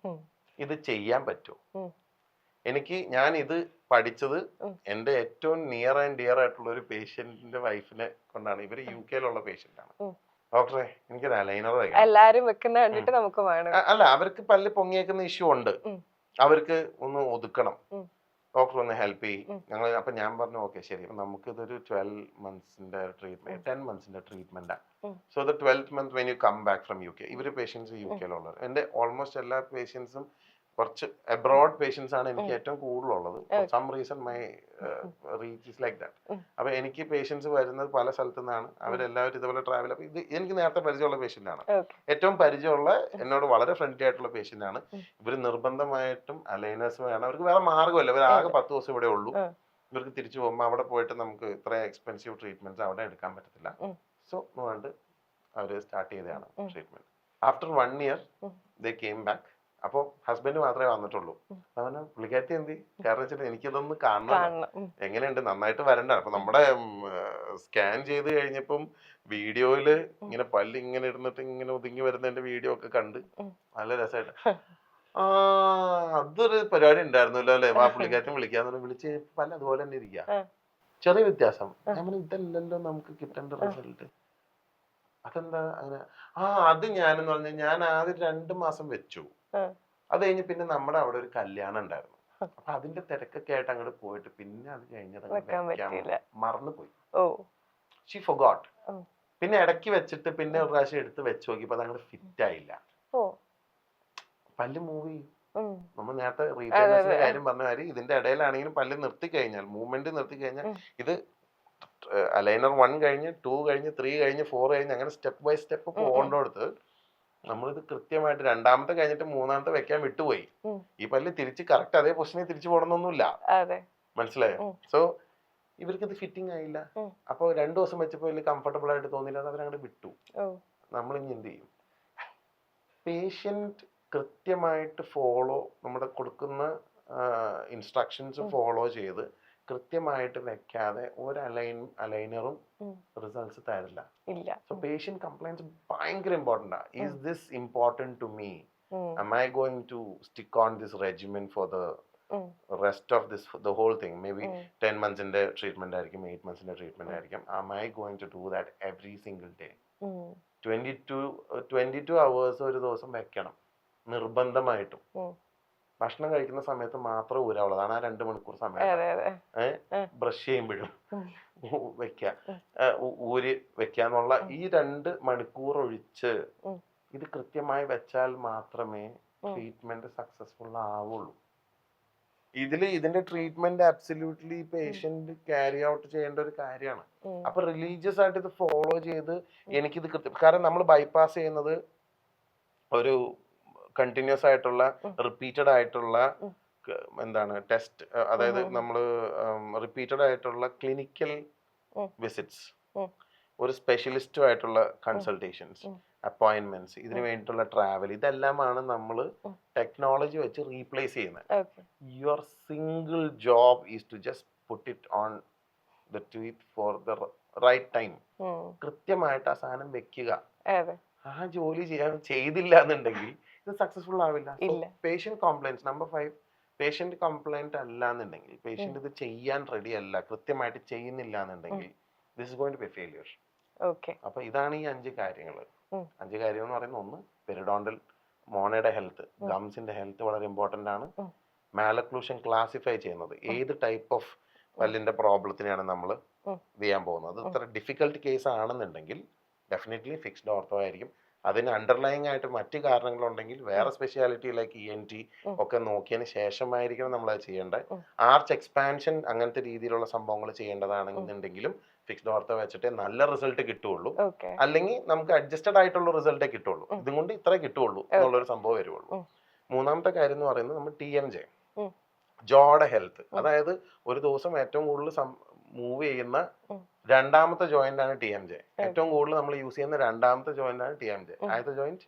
ഇത് ചെയ്യാൻ പറ്റുമോ? ഞാൻ ഇത് പഠിച്ചത് എൻ്റെ ഏറ്റവും നിയർ ആൻഡ് ഡിയർ ആയിട്ടുള്ള ഒരു പേഷ്യന്റിന്റെ വൈഫിനെ കൊണ്ടാണ്. ഇവര് UK പേഷ്യന്റ് ആണ്. ഡോക്ടറെ എനിക്കൊരു അലൈനർ എല്ലാരും വെക്കുന്ന കണ്ടിട്ട് നമുക്ക് വേണം. അല്ല, അവർക്ക് പല്ല് പൊങ്ങിയേക്കുന്ന ഇഷ്യൂ ഉണ്ട്, അവർക്ക് ഒന്ന് ഒതുക്കണം, ഡോക്ടർ ഒന്ന് ഹെൽപ്പ് ചെയ്യും. അപ്പൊ ഞാൻ പറഞ്ഞു ഓക്കെ ശരി, നമുക്ക് ഇതൊരു 12 monthsന്റെ ട്രീറ്റ്മെന്റ്, 10 monthsന്റെ ട്രീറ്റ്മെന്റാണ്. So the 12th month when you come back from UK, ഇവര് പേഷ്യൻസ് UK എന്റെ ഓൾമോസ്റ്റ് എല്ലാ പേഷ്യൻസും കുറച്ച് അബ്രോഡ് പേഷ്യൻസ് ആണ് എനിക്ക് ഏറ്റവും കൂടുതലുള്ളത്. Some reason my reach is like that. അപ്പൊ എനിക്ക് പേഷ്യൻസ് വരുന്നത് പല സ്ഥലത്തു നിന്നാണ്, അവരെല്ലാവരും ഇതുപോലെ ട്രാവൽ. അപ്പൊ ഇത് എനിക്ക് നേരത്തെ പരിചയമുള്ള പേഷ്യന്റ് ആണ്, ഏറ്റവും പരിചയമുള്ള, എന്നോട് വളരെ ഫ്രണ്ട്ലി ആയിട്ടുള്ള പേഷ്യന്റ് ആണ്. ഇവര് നിർബന്ധമായിട്ടും അലൈനേഴ്സ് വേണം, അവർക്ക് വേറെ മാർഗമല്ല, ഇവർ ആകെ 10 ദിവസം ഇവിടെ ഉള്ളൂ. ഇവർക്ക് തിരിച്ചു പോകുമ്പോൾ അവിടെ പോയിട്ട് നമുക്ക് ഇത്ര എക്സ്പെൻസീവ് ട്രീറ്റ്മെന്റ്സ് അവിടെ എടുക്കാൻ പറ്റത്തില്ല. സോ അതുകൊണ്ട് അവര് സ്റ്റാർട്ട് ചെയ്തതാണ് treatment. After 1 year they came back. അപ്പോൾ ഹസ്ബൻഡ് മാത്രമേ വന്നിട്ടുള്ളൂ. അവന് പുള്ളിക്കാരത്തി എന്തി, കാരണം വെച്ചാൽ എനിക്കിതൊന്ന് കാണണം, എങ്ങനെയുണ്ട്, നന്നായിട്ട് വരണ്ട. അപ്പൊ നമ്മുടെ സ്കാൻ ചെയ്ത് കഴിഞ്ഞപ്പം വീഡിയോയില് ഇങ്ങനെ പല്ല് ഇങ്ങനെ ഇരുന്നിട്ട് ഇങ്ങനെ ഒതുങ്ങി വരുന്നതിന്റെ വീഡിയോ ഒക്കെ കണ്ട് നല്ല രസമായിട്ട്, അതൊരു പരിപാടി ഉണ്ടായിരുന്നല്ലോ അല്ലെ, ആ പുള്ളിക്കാരത്തി വിളിക്കാന്ന് വിളിച്ച് പല്ല് അതുപോലെ തന്നെ ഇരിക്കുക, ചെറിയ വ്യത്യാസം. നമ്മൾ ഇതല്ലല്ലോ നമുക്ക് കിട്ടേണ്ട റിസൾട്ട്, അതെന്താ അങ്ങനെ? അത് ഞാനെന്ന് പറഞ്ഞാൽ ഞാൻ ആദ്യം 2 മാസം വെച്ചു. അത് കഴിഞ്ഞ് പിന്നെ നമ്മുടെ അവിടെ ഒരു കല്യാണം ഉണ്ടായിരുന്നു. അപ്പൊ അതിന്റെ തിരക്കൊക്കെ ആയിട്ട് അങ്ങോട്ട് പോയിട്ട് പിന്നെ അത് കഴിഞ്ഞത് മറന്നുപോയി. She forgot. പിന്നെ ഇടയ്ക്ക് വെച്ചിട്ട് പിന്നെ ഒരു പ്രാവശ്യം എടുത്ത് വെച്ച് നോക്കിയപ്പോ അത് അങ്ങോട്ട് ഫിറ്റ് ആയില്ല. പല്ല് മൂവ് ചെയ്യും. നമ്മൾ നേരത്തെ റീറ്റെയിലേഴ്സിന്റെ കാര്യം പറഞ്ഞ കാര്യം, ഇതിന്റെ ഇടയിലാണെങ്കിലും പല്ല് നിർത്തി കഴിഞ്ഞാൽ, മൂവ്മെന്റ് നിർത്തി കഴിഞ്ഞാൽ, ഇത് അലൈനർ 1 കഴിഞ്ഞ് 2 കഴിഞ്ഞ് 3 കഴിഞ്ഞ് 4 കഴിഞ്ഞ് അങ്ങനെ സ്റ്റെപ്പ് ബൈ സ്റ്റെപ്പ് പോകേണ്ടടുത്ത് നമ്മളിത് കൃത്യമായിട്ട് 2ാമത്തെ കഴിഞ്ഞിട്ട് 3ാമത്തെ വെക്കാൻ വിട്ടുപോയി. ഈ പല്ല് തിരിച്ച് കറക്റ്റ് അതേ പൊസിഷനിൽ തിരിച്ചു പോകണമെന്നൊന്നുമില്ല, മനസ്സിലായോ? സോ ഇവർക്ക് ഇത് ഫിറ്റിംഗ് ആയില്ല. അപ്പൊ 2 ദിവസം വെച്ചപ്പോ വലിയ കംഫർട്ടബിൾ ആയിട്ട് തോന്നിയില്ല, അവരങ്ങോട്ട് വിട്ടു. നമ്മളിനി എന്ത് ചെയ്യും? പേഷ്യന്റ് കൃത്യമായിട്ട് നമ്മുടെ കൊടുക്കുന്ന ഇൻസ്ട്രക്ഷൻസ് ഫോളോ ചെയ്ത് കൃത്യമായിട്ട് വെക്കാതെ ഒരു അലൈനറും റിസൾട്ട്സ് തരില്ല. സോ പേഷ്യന്റ് കംപ്ലൈൻസ് ഭയങ്കര ഇമ്പോർട്ടന്റ് ആണ്. Is this important to me? am I going to stick on this regimen for the rest of the whole thing? Maybe 10 months in the treatment ആയിരിക്കും, 8 months in the treatment ആയിരിക്കും. Am I going to do that every single day? 22 hours ഒരു ദിവസം വെക്കണം നിർബന്ധമായിട്ടും. ഭക്ഷണം കഴിക്കുന്ന സമയത്ത് മാത്രം ഊരാവുള്ളൂ, അതാണ് ആ 2 മണിക്കൂർ സമയം. ബ്രഷ് ചെയ്യുമ്പോഴും വെക്ക, ഊരി വെക്കാന്നുള്ള ഈ 2 മണിക്കൂർ ഒഴിച്ച് ഇത് കൃത്യമായി വെച്ചാൽ മാത്രമേ ട്രീറ്റ്മെന്റ് സക്സസ്ഫുൾ ആവുള്ളൂ. ഇതിന്റെ treatment absolutely patient carry out ചെയ്യേണ്ട ഒരു കാര്യമാണ്. അപ്പൊ റിലീജിയസ് ആയിട്ട് ഇത് ഫോളോ ചെയ്ത് എനിക്കിത് കൃത്യം, കാരണം നമ്മൾ ബൈപ്പാസ് ചെയ്യുന്നത് ഒരു കണ്ടിന്യൂസ് ആയിട്ടുള്ള റിപ്പീറ്റഡ് ആയിട്ടുള്ള ടെസ്റ്റ്, അതായത് നമ്മൾ റിപ്പീറ്റഡ് ആയിട്ടുള്ള ക്ലിനിക്കൽ വിസിറ്റ്സ്, ഒരു സ്പെഷ്യലിസ്റ്റുമായിട്ടുള്ള കൺസൾട്ടേഷൻസ്, അപ്പോയിന്റ്മെന്റ്സ്, ഇതിനു വേണ്ടിയിട്ടുള്ള ട്രാവൽ, ഇതെല്ലാമാണ് നമ്മൾ ടെക്നോളജി വെച്ച് റീപ്ലേസ് ചെയ്യുന്നത്. Your single job is to just put it on the teeth for the right time. കൃത്യമായിട്ട് ആ സാധനം വെക്കുക. ആ ജോലി ചെയ്തില്ല എന്നുണ്ടെങ്കിൽ ഇത് സക്സസ്ഫുൾ ആവില്ല. Patient compliance number 5, patient compliant അല്ല എന്നുണ്ടെങ്കിൽ, പേഷ്യന്റ് ഇത് ചെയ്യാൻ റെഡി അല്ല, കൃത്യമായിട്ട് ചെയ്യുന്നില്ല എന്നുണ്ടെങ്കിൽ, this is going to be failure. അപ്പൊ ഇതാണ് ഈ 5 കാര്യങ്ങൾ. 5 കാര്യം എന്ന് പറയുന്നത്, 1 പെരിഡോണ്ടൽ മോണയുടെ ഹെൽത്ത്, ഗംസിന്റെ ഹെൽത്ത് വളരെ ഇമ്പോർട്ടന്റ് ആണ്. മാലക്ലൂഷൻ ക്ലാസിഫൈ ചെയ്യുന്നത്, ഏത് ടൈപ്പ് ഓഫ് പല്ലിന്റെ പ്രോബ്ലത്തിനെയാണ് നമ്മൾ ചെയ്യാൻ പോകുന്നത്. ഇത്ര ഡിഫിക്കൽട്ട് കേസ് ആണെന്നുണ്ടെങ്കിൽ ഡെഫിനറ്റ്ലി ഫിക്സ്ഡ് ഓർത്തോ ആയിരിക്കും. അതിന് അണ്ടർലൈങ് ആയിട്ട് മറ്റു കാരണങ്ങളുണ്ടെങ്കിൽ വേറെ സ്പെഷ്യാലിറ്റി ലൈക്ക് ENT ഒക്കെ നോക്കിയതിന് ശേഷമായിരിക്കണം നമ്മൾ അത് ചെയ്യേണ്ടത്. ആർച്ച് എക്സ്പാൻഷൻ അങ്ങനത്തെ രീതിയിലുള്ള സംഭവങ്ങൾ ചെയ്യേണ്ടതാണെന്നുണ്ടെങ്കിലും ഫിക്സ്ഡ് ഓർത്തോ വെച്ചിട്ടേ നല്ല റിസൾട്ട് കിട്ടുള്ളൂ. അല്ലെങ്കിൽ നമുക്ക് അഡ്ജസ്റ്റഡ് ആയിട്ടുള്ള റിസൾട്ടേ കിട്ടുള്ളൂ. ഇതും കൊണ്ട് ഇത്രേ കിട്ടുള്ളൂ എന്നുള്ളൊരു സംഭവം വരുള്ളൂ. 3ാമത്തെ കാര്യം എന്ന് പറയുന്നത് നമ്മൾ TMJ, ജോയുടെ ഹെൽത്ത്. അതായത് ഒരു ദിവസം ഏറ്റവും കൂടുതൽ മൂവ് ചെയ്യുന്ന 2ാമത്തെ ജോയിന്റ് ആണ് TMJ. ഏറ്റവും കൂടുതൽ നമ്മൾ യൂസ് ചെയ്യുന്ന 2ാമത്തെ ജോയിന്റ് ആണ് TMJ. ആദ്യത്തെ ജോയിന്റ്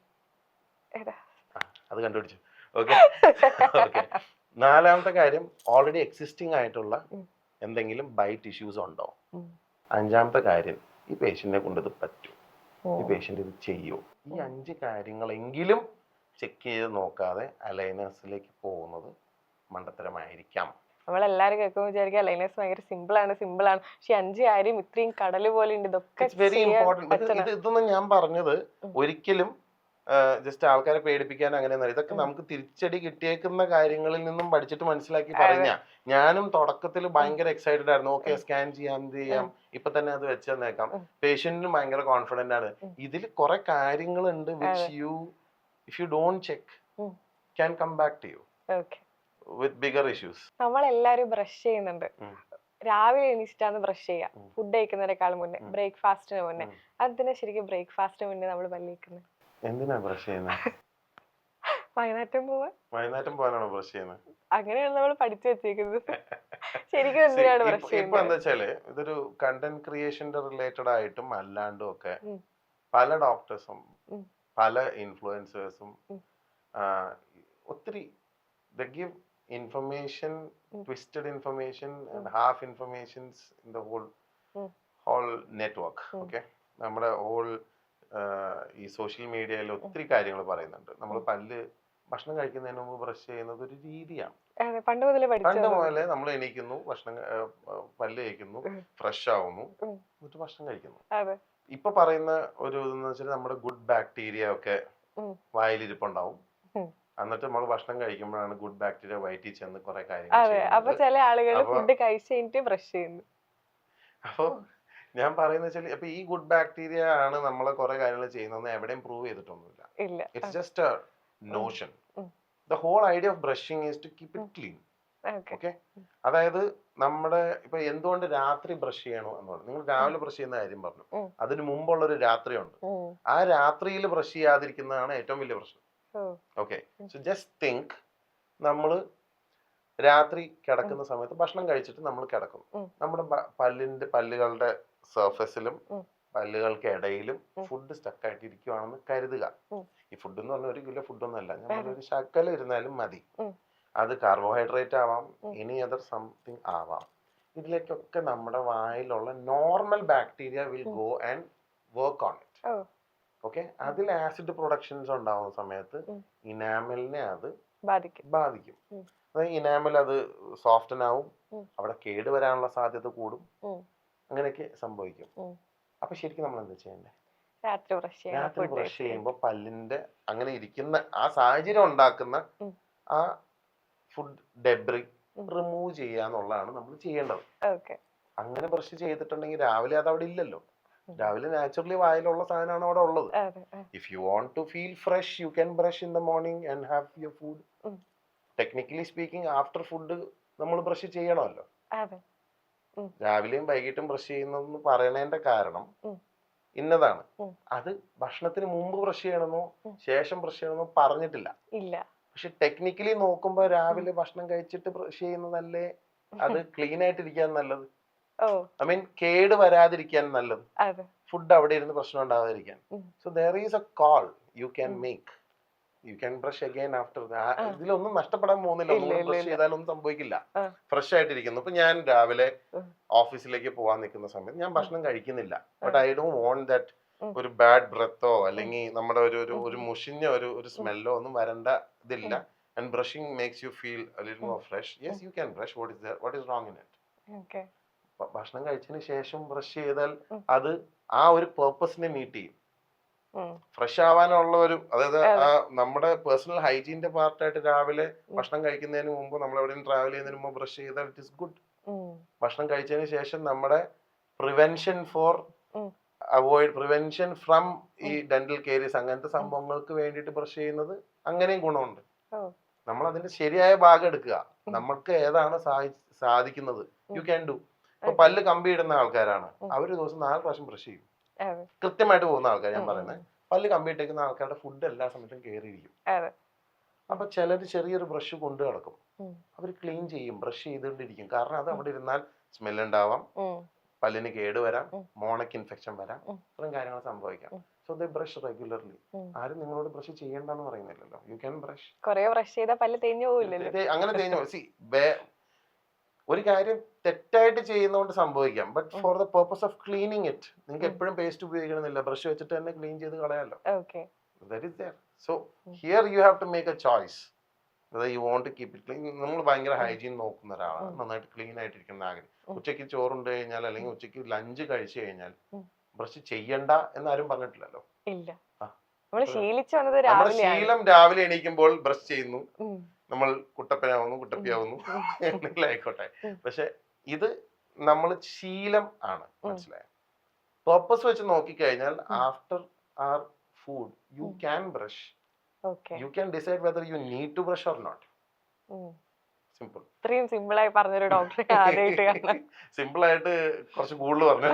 അത് കണ്ടുപിടിച്ചു. ഓക്കെ. 4ാമത്തെ കാര്യം, ഓൾറെഡി എക്സിസ്റ്റിംഗ് ആയിട്ടുള്ള എന്തെങ്കിലും ബൈറ്റ് ഇഷ്യൂസ് ഉണ്ടോ. 5ാമത്തെ കാര്യം, ഈ പേഷ്യന്റിനെ കൊണ്ട് ഇത് പറ്റും. ഈ പേഷ്യന്റ് ഇത് ചെയ്യോ, ഈ 5 കാര്യങ്ങളെങ്കിലും ചെക്ക് ചെയ്ത് നോക്കാതെ അലൈനേഴ്സിലേക്ക് പോകുന്നത് മണ്ടത്തരമായിരിക്കാം. നമ്മളെല്ലാരും കേൾക്കുമ്പോൾ വിചാരിക്കും അലൈനേഴ്സ് ഭയങ്കര സിമ്പിൾ ആണ് പക്ഷെ 5 കാര്യം ഇത്രയും കടല് പോലെ ഉണ്ട്, ഇതൊക്കെ വെരി ഇമ്പോർട്ടന്റ്. ഇതൊന്നും ഞാൻ പറഞ്ഞത് ഒരിക്കലും ജസ്റ്റ് ആൾക്കാരെ പേടിപ്പിക്കാൻ അങ്ങനെയൊന്നും. ഇതൊക്കെ നമുക്ക് തിരിച്ചടി കിട്ടിയേക്കുന്ന കാര്യങ്ങളിൽ നിന്നും പഠിച്ചിട്ട് മനസ്സിലാക്കി പറഞ്ഞ. ഞാനും തുടക്കത്തിൽ ഭയങ്കര എക്സൈറ്റഡ് ആയിരുന്നു. ഓക്കെ, സ്കാൻ ചെയ്യാം, ഇപ്പൊ തന്നെ അത് വെച്ചേക്കാം. പേഷ്യന്റിനും ഭയങ്കര കോൺഫിഡന്റ് ആണ്. ഇതിൽ കുറെ കാര്യങ്ങളുണ്ട് which if you don't check can come back to you with bigger issues. നമ്മളെല്ലാരും ബ്രഷ് ചെയ്യുന്നുണ്ട്. രാവിലെ എണീച്ചിട്ടാണ് ബ്രഷ് ചെയ്യാം, ഫുഡ് കഴിക്കുന്നതിനേക്കാൾ മുന്നേ, ബ്രേക്ക്ഫാസ്റ്റിന് മുന്നേ. അതിനെ ശരിക്കും ബ്രേക്ക്ഫാസ്റ്റിന് മുന്നേ നമ്മൾ പല്ല് തേക്കുന്നത് എന്തിനാ ബ്രഷ് ചെയ്യുന്നത്? വൈകുന്നേരം പോകാനാണോ ബ്രഷ് ചെയ്യുന്നത്? അങ്ങനെയാണ് നമ്മൾ പഠിച്ചു വെച്ചേക്കുന്നത്. ശരിക്കും എന്തിനാണ് ബ്രഷ് ചെയ്യുന്നത്? ഇപ്പൊ എന്താ വെച്ചാല് ഇതൊരു കണ്ടന്റ് ക്രിയേഷന്റെ റിലേറ്റഡ് ആയിട്ടും അല്ലാണ്ടും ഒക്കെ പല ഡോക്ടേഴ്സും പല ഇൻഫ്ലുവൻസേഴ്സും ഒത്തിരി they give information, twisted information and half informations in the whole network. Okay, നമ്മുടെ ഹോൾ ഈ സോഷ്യൽ മീഡിയയിൽ ഒത്തിരി കാര്യങ്ങൾ പറയുന്നുണ്ട്. നമ്മൾ ഭക്ഷണം കഴിക്കുന്നതിന് മുമ്പ് ബ്രഷ് ചെയ്യുന്നത് ഒരു രീതിയാണ്. പണ്ട് മുതലേ നമ്മൾ എണീക്കുന്നു, പല്ല് കഴിക്കുന്നു, ഫ്രഷ് ആവുന്നു, എന്നിട്ട് ഭക്ഷണം കഴിക്കുന്നു. ഇപ്പൊ പറയുന്ന ഒരു ഇതെന്ന് വെച്ചാൽ നമ്മുടെ ഗുഡ് ബാക്ടീരിയ ഒക്കെ വായിലിരിപ്പുണ്ടാവും. എന്നിട്ട് നമ്മൾ ഭക്ഷണം കഴിക്കുമ്പോഴാണ് ഗുഡ് ബാക്ടീരിയ വയറ്റിൽ ചെന്ന് കുറെ കാര്യങ്ങൾ. അപ്പൊ ഞാൻ പറയുന്ന വെച്ചാൽ ഇപ്പൊ ഈ ഗുഡ് ബാക്ടീരിയ ആണ് നമ്മളെ കുറെ കാര്യങ്ങൾ ചെയ്യുന്നതെന്ന് എവിടെയും പ്രൂവ് ചെയ്തിട്ടൊന്നുമില്ല. It's just a notion. The whole idea of brushing is to keep it clean. Okay, അതായത് നമ്മുടെ ഇപ്പൊ എന്തുകൊണ്ട് രാത്രി ബ്രഷ് ചെയ്യണോ എന്ന് പറഞ്ഞു. നിങ്ങൾ രാവിലെ ബ്രഷ് ചെയ്യുന്ന കാര്യം പറഞ്ഞു. അതിന് മുമ്പുള്ള ഒരു രാത്രിയുണ്ട്. ആ രാത്രിയിൽ ബ്രഷ് ചെയ്യാതിരിക്കുന്നതാണ് ഏറ്റവും വലിയ പ്രശ്നം. ഓക്കെ, സോ ജസ്റ്റ് തിങ്ക്, നമ്മൾ രാത്രി കിടക്കുന്ന സമയത്ത് ഭക്ഷണം കഴിച്ചിട്ട് നമ്മൾ കിടക്കും. നമ്മുടെ പല്ലുകളുടെ സർഫസിലും പല്ലുകൾക്ക് ഇടയിലും ഫുഡ് സ്റ്റക്ക് ആയിട്ട് ഇരിക്കുവാണെന്ന് കരുതുക. ഈ ഫുഡ് എന്ന് പറഞ്ഞാൽ 1 കിലോ ഫുഡൊന്നും അല്ല, ഞാൻ ഒരു ശകലം ഇരുന്നാലും മതി. അത് കാർബോഹൈഡ്രേറ്റ് ആവാം, എനി അതർ സംതിങ് ആവാം. ഇതിലേക്കൊക്കെ നമ്മുടെ വായിലുള്ള normal bacteria will go and work on it. Okay, അതിൽ ആസിഡ് പ്രൊഡക്ഷൻസ് ഉണ്ടാവുന്ന സമയത്ത് ഇനാമലിനെ അത് ബാധിക്കും. അതായത് ഇനാമൽ അത് സോഫ്റ്റൻ ആവും, അവിടെ കേടുവരാനുള്ള സാധ്യത കൂടും, അങ്ങനെയൊക്കെ സംഭവിക്കും. അപ്പൊ ശരിക്കും നമ്മൾ എന്താ ചെയ്യണ്ടേ? രാത്രി ബ്രഷ് ചെയ്യുമ്പോൾ പല്ലിന്റെ അങ്ങനെ ഇരിക്കുന്ന ആ സാഹചര്യം ഉണ്ടാക്കുന്ന ആ ഫുഡ് ഡെബ്രി റിമൂവ് ചെയ്യാന്നുള്ളതാണ് നമ്മൾ ചെയ്യേണ്ടത്. അങ്ങനെ ബ്രഷ് ചെയ്തിട്ടുണ്ടെങ്കിൽ രാവിലെ അത് അവിടെ ഇല്ലല്ലോ. രാവിലെ നാച്ചുറലി വായിലുള്ള സാധനമാണ് അവിടെ ഉള്ളത്. If you want to feel fresh, you can brush in the morning and have your food. Technically speaking after food നമ്മൾ ബ്രഷ് ചെയ്യണമല്ലോ. രാവിലെയും വൈകിട്ടും ബ്രഷ് ചെയ്യുന്നതെന്ന് പറയണതിന്റെ കാരണം ഇന്നതാണ്. അത് ഭക്ഷണത്തിന് മുമ്പ് ബ്രഷ് ചെയ്യണമെന്നോ ശേഷം ബ്രഷ് ചെയ്യണമെന്നോ പറഞ്ഞിട്ടില്ല. പക്ഷെ ടെക്നിക്കലി നോക്കുമ്പോ രാവിലെ ഭക്ഷണം കഴിച്ചിട്ട് ബ്രഷ് ചെയ്യുന്നതല്ലേ അത് ക്ലീൻ ആയിട്ടിരിക്കാൻ നല്ലത്. ഐ മീൻ കേട് വരാതിരിക്കാൻ നല്ലത്, ഫുഡ് അവിടെ ഇരുന്ന് പ്രശ്നം ഉണ്ടാകാതിരിക്കാൻ. So there is A call you can make. U can brush again after. ഇതിലൊന്നും നഷ്ടപ്പെടാൻ പോകുന്നില്ല. ബ്രഷ് ചെയ്താലൊന്നും സംഭവിക്കില്ല. ഫ്രഷ് ആയിട്ടിരിക്കുന്നു. ഇപ്പൊ ഞാൻ രാവിലെ ഓഫീസിലേക്ക് പോവാൻ നിൽക്കുന്ന സമയത്ത് ഞാൻ ഭക്ഷണം കഴിക്കുന്നില്ല. But I don't want that ഒരു ബാഡ് ബ്രെത്തോ അല്ലെങ്കിൽ നമ്മുടെ ഒരു മുഷിഞ്ഞ ഒരു സ്മെല്ലോ ഒന്നും വരേണ്ട ഇതില്ല. And brushing makes you feel A little more fresh. Yes, you can brush. What is wrong in it? ഭക്ഷണം കഴിച്ചതിന് ശേഷം ബ്രഷ് ചെയ്താൽ അത് ആ ഒരു പേർപ്പസിനെ മീറ്റ് ചെയ്യും. ഫ്രഷ് ആവാനുള്ള ഒരു, അതായത് നമ്മുടെ പേഴ്സണൽ ഹൈജീന്റെ പാർട്ടായിട്ട് രാവിലെ ഭക്ഷണം കഴിക്കുന്നതിന് മുമ്പ് നമ്മൾ എവിടെയും ട്രാവൽ ചെയ്യുന്നതിന് മുമ്പ് ബ്രഷ് ചെയ്താൽ ഇറ്റ് ഇസ് ഗുഡ്. ഭക്ഷണം കഴിച്ചതിന് ശേഷം നമ്മുടെ പ്രിവെൻഷൻ ഫ്രം ഈ ഡെന്റൽ കേരീസ് അങ്ങനത്തെ സംഭവങ്ങൾക്ക് വേണ്ടിയിട്ട് ബ്രഷ് ചെയ്യുന്നത് അങ്ങനെയും ഗുണമുണ്ട്. നമ്മൾ അതിന്റെ ശരിയായ ഭാഗം എടുക്കുക. നമ്മൾക്ക് ഏതാണ് സാധിക്കുന്നത് യു ക്യാൻ ഡു. ഇപ്പൊ പല്ല് കമ്പി ഇടുന്ന ആൾക്കാരാണ്, അവര് ദിവസം 4 പ്രാവശ്യം ബ്രഷ് ചെയ്യും. കൃത്യമായിട്ട് പോകുന്ന ആൾക്കാർ ഞാൻ പറയുന്നത്. പല്ല് കമ്പി ഇട്ടേക്കുന്ന ആൾക്കാരുടെ ഫുഡ് എല്ലാ സമയത്തും കയറിയിരിക്കും. അപ്പൊ ചിലര് ചെറിയൊരു ബ്രഷ് കൊണ്ടു നടക്കും. അവർ ക്ലീൻ ചെയ്യും, ബ്രഷ് ചെയ്തുകൊണ്ടിരിക്കും. കാരണം അത് അവിടെ ഇരുന്നാൽ സ്മെൽ ഉണ്ടാവാം, പല്ലിന് കേടുവരാം, മോണയ്ക്ക് ഇൻഫെക്ഷൻ വരാം, ഇത്രയും കാര്യങ്ങൾ സംഭവിക്കാം. So they brush regularly. ആരും നിങ്ങളോട് ബ്രഷ് ചെയ്യണ്ടെന്ന് പറയുന്നില്ലല്ലോ. You can brush. ബ്രഷ് ചെയ്താൽ പല്ല് തേഞ്ഞു പോവില്ലല്ലോ. അങ്ങനെ തേഞ്ഞു. സി, ഒരു കാര്യം തെറ്റായിട്ട് ചെയ്യുന്നതുകൊണ്ട് സംഭവിക്കാം, but for the purpose of cleaning it നിങ്ങൾക്ക് എപ്പോഴും പേസ്റ്റ് ഉപയോഗിക്കണമെന്നില്ല, ബ്രഷ് വെച്ചിട്ട് തന്നെ ക്ലീൻ ചെയ്ത് കളയാലോ. That is there. So here you have to make a choice whether you want to keep it clean. നമ്മൾ ഭയങ്കര ഹൈജീൻ നോക്കുന്ന ഒരാളാണ്, നന്നായിട്ട് ക്ലീൻ ആയിട്ടിരിക്കുന്ന ആഗ്രഹം. ഉച്ചയ്ക്ക് ചോറുണ്ട് കഴിഞ്ഞാൽ അല്ലെങ്കിൽ ഉച്ചയ്ക്ക് ലഞ്ച് കഴിച്ചു കഴിഞ്ഞാൽ ബ്രഷ് ചെയ്യണ്ട എന്നാരും പറഞ്ഞിട്ടില്ലല്ലോ. നമ്മുടെ ശീലം രാവിലെ എണീക്കുമ്പോൾ ബ്രഷ് ചെയ്യുന്നു, നമ്മൾ കുട്ടപ്പനാവുന്നു കുട്ടപ്പിയാവുന്നു എന്തെങ്കിലും ആയിക്കോട്ടെ. പക്ഷെ ഇത് നമ്മൾ ശീലം ആണ്, മനസ്സിലായോ? പേർപ്പസ് വെച്ച് നോക്കിക്കഴിഞ്ഞാൽ after our food you can brush, you can decide whether you need to brush or not. Simple. ഇത്രയും സിമ്പിൾ ആയി പറഞ്ഞൊരു ഡോക്ടറെ ആദ്യമായിട്ട് സിമ്പിൾ ആയിട്ട് കുറച്ച് കൂടുതൽ പറഞ്ഞു.